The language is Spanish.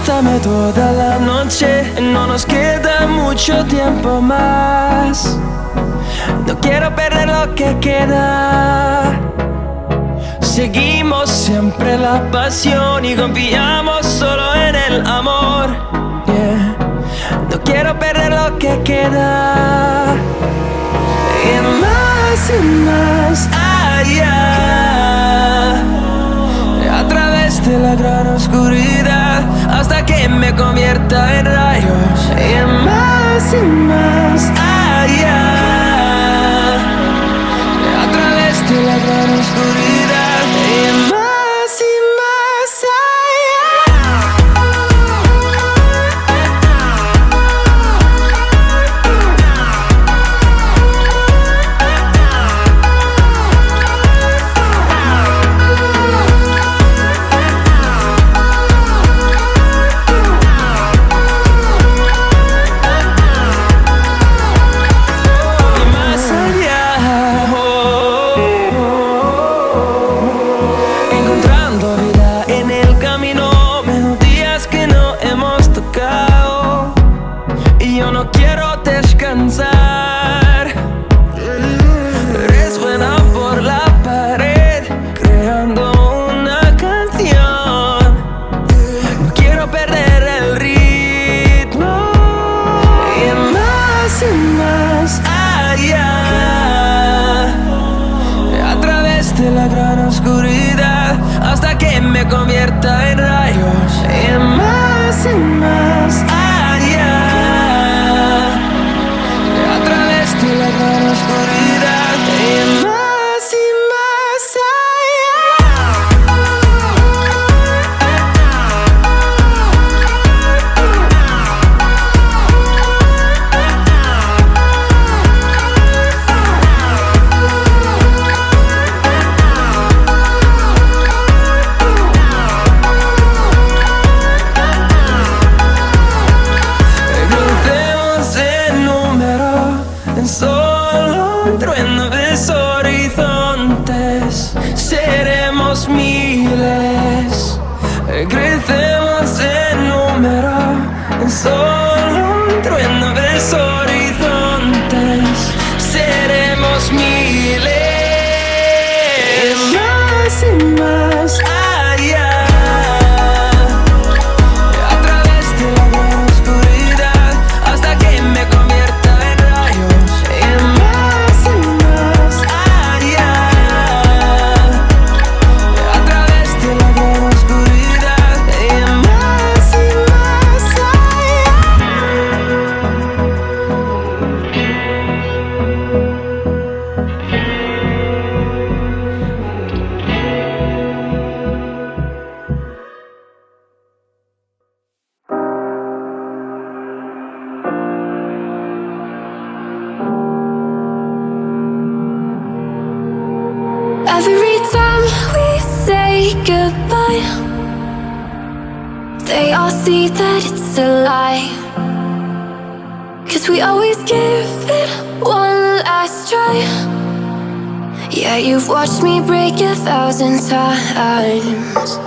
Dame toda la noche, no nos queda mucho tiempo más. No quiero perder lo que queda. Seguimos siempre la pasión y confiamos solo en el amor. Yeah. No quiero perder lo que queda. Y más allá, a través de la gran oscuridad, hasta que me convierta en rayos. Y más allá, a través de la gran oscuridad. Y más me convierta en rayos. Y más allá, a través de la gran oscuridad. Y más crecemos en número, en solo un trueno de horizontes. Seremos miles. Y más allá, a través de la gran oscuridad, hasta que me convierta en rayos. Y más allá, a través de la gran oscuridad. Every time we say goodbye, they all see that it's a lie. 'Cause we always give it one last try. Yeah, you've watched me break 1,000 times.